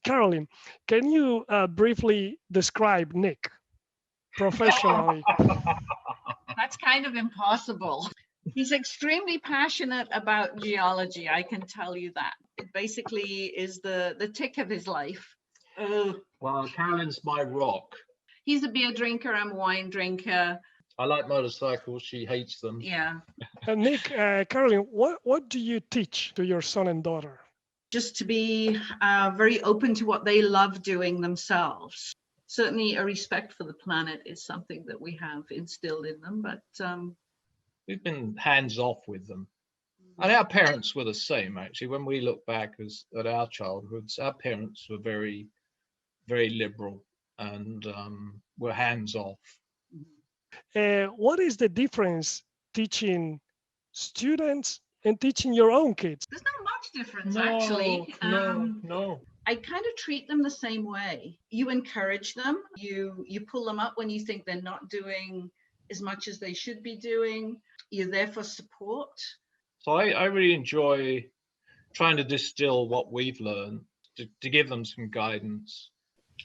Carolyn, can you briefly describe Nick professionally? That's kind of impossible. He's extremely passionate about geology, I can tell you that. It basically is the tick of his life. Well, Carolyn's my rock. He's a beer drinker, I'm a wine drinker. I like motorcycles, she hates them. Yeah. Nick, Carolyn, what do you teach to your son and daughter? Just to be very open to what they love doing themselves. Certainly a respect for the planet is something that we have instilled in them, but we've been hands off with them. And our parents were the same, actually. When we look back at our childhoods, our parents were very, very liberal and were hands off. What is the difference teaching students and teaching your own kids? There's not much difference, actually. No. I kind of treat them the same way. You encourage them. You pull them up when you think they're not doing as much as they should be doing. You're there for support. So I really enjoy trying to distill what we've learned to give them some guidance.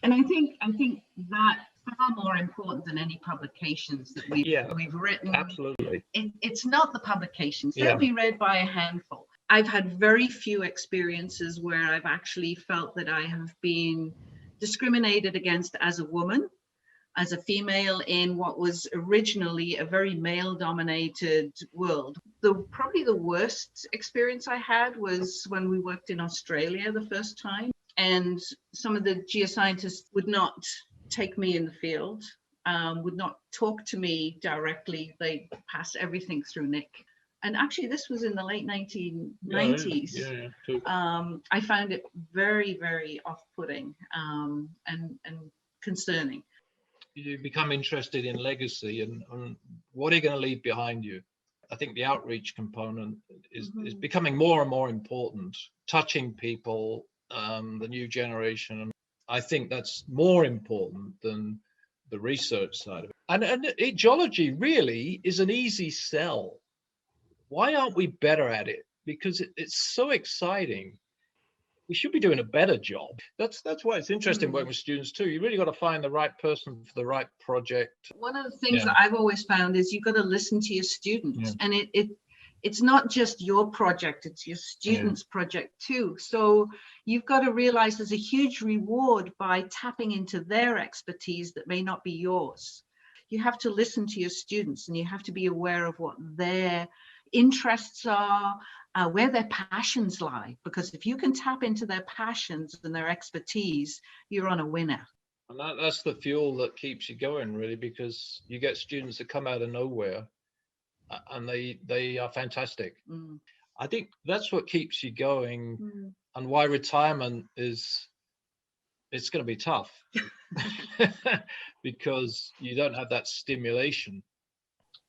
And I think that's far more important than any publications that we've written. Absolutely. It's not the publications. They'll be read by a handful. I've had very few experiences where I've actually felt that I have been discriminated against as a woman, as a female in what was originally a very male-dominated world. Probably the worst experience I had was when we worked in Australia the first time, and some of the geoscientists would not take me in the field, would not talk to me directly. They pass everything through Nick. And actually, this was in the late 1990s. I found it very, very off-putting and concerning. You become interested in legacy and what are you going to leave behind you? I think the outreach component is becoming more and more important, touching people, the new generation. And I think that's more important than the research side of it. And geology really is an easy sell. Why aren't we better at it? Because it's so exciting. We should be doing a better job. That's why it's interesting working with students too. You really got to find the right person for the right project. One of the things that I've always found is you've got to listen to your students, and it's not just your project, it's your students' project too. So you've got to realize there's a huge reward by tapping into their expertise that may not be yours. You have to listen to your students and you have to be aware of what their interests are, where their passions lie, because if you can tap into their passions and their expertise, you're on a winner. And that's the fuel that keeps you going, really, because you get students that come out of nowhere and they are fantastic. I think that's what keeps you going and why retirement it's going to be tough because you don't have that stimulation.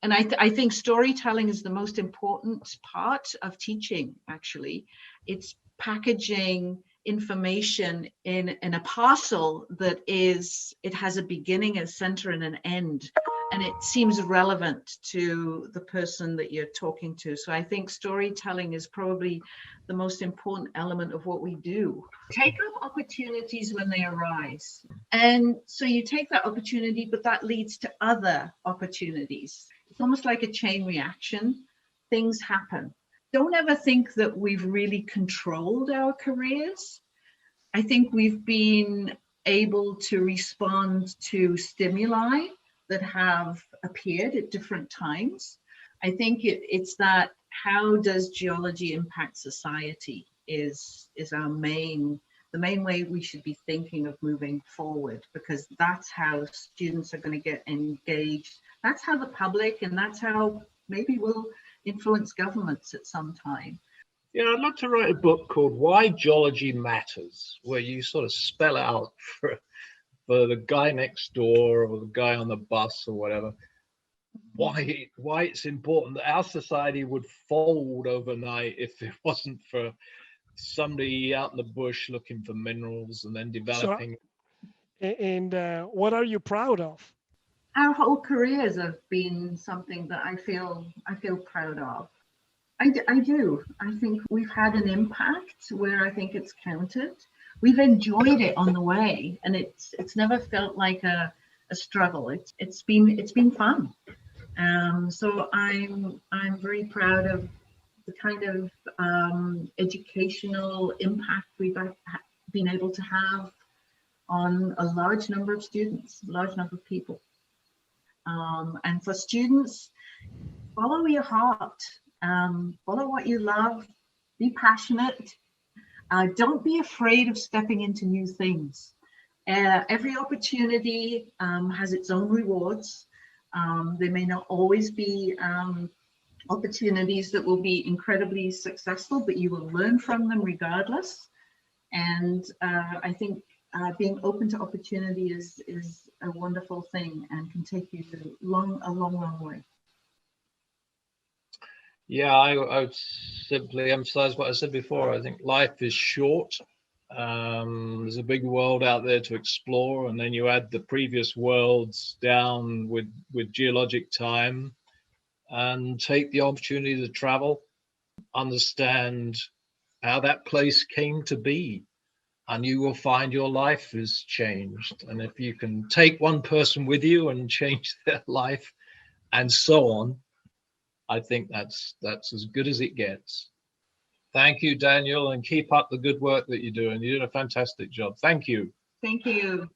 And I think storytelling is the most important part of teaching, actually. It's packaging information in a parcel that it has a beginning, a center, and an end. And it seems relevant to the person that you're talking to. So I think storytelling is probably the most important element of what we do. Take up opportunities when they arise. And so you take that opportunity, but that leads to other opportunities. It's almost like a chain reaction. Things happen. Don't ever think that we've really controlled our careers. I think we've been able to respond to stimuli that have appeared at different times. I think it's that how does geology impact society is the main way we should be thinking of moving forward, because that's how students are going to get engaged. That's how the public, and that's how maybe we'll influence governments at some time. Yeah, I'd love to write a book called Why Geology Matters, where you sort of spell out for the guy next door or the guy on the bus or whatever, why it's important that our society would fold overnight if it wasn't for somebody out in the bush looking for minerals and then developing. And what are you proud of? Our whole careers have been something that I feel proud of. I do. I think we've had an impact where I think it's counted. we've enjoyed it on the way, and it's never felt like a struggle. It's been fun. So I'm very proud of the kind of educational impact we've been able to have on a large number of students, a large number of people. And for students, follow your heart, follow what you love, be passionate. Don't be afraid of stepping into new things. Every opportunity has its own rewards. They may not always be opportunities that will be incredibly successful, but you will learn from them regardless. And I think being open to opportunity is a wonderful thing and can take you a long way. Yeah, I would simply emphasize what I said before. I think life is short. There's a big world out there to explore, and then you add the previous worlds down with geologic time, and take the opportunity to travel, understand how that place came to be, and you will find your life has changed. And if you can take one person with you and change their life and so on, I think that's as good as it gets. Thank you, Daniel, and keep up the good work that you're doing. You're doing a fantastic job. Thank you. Thank you.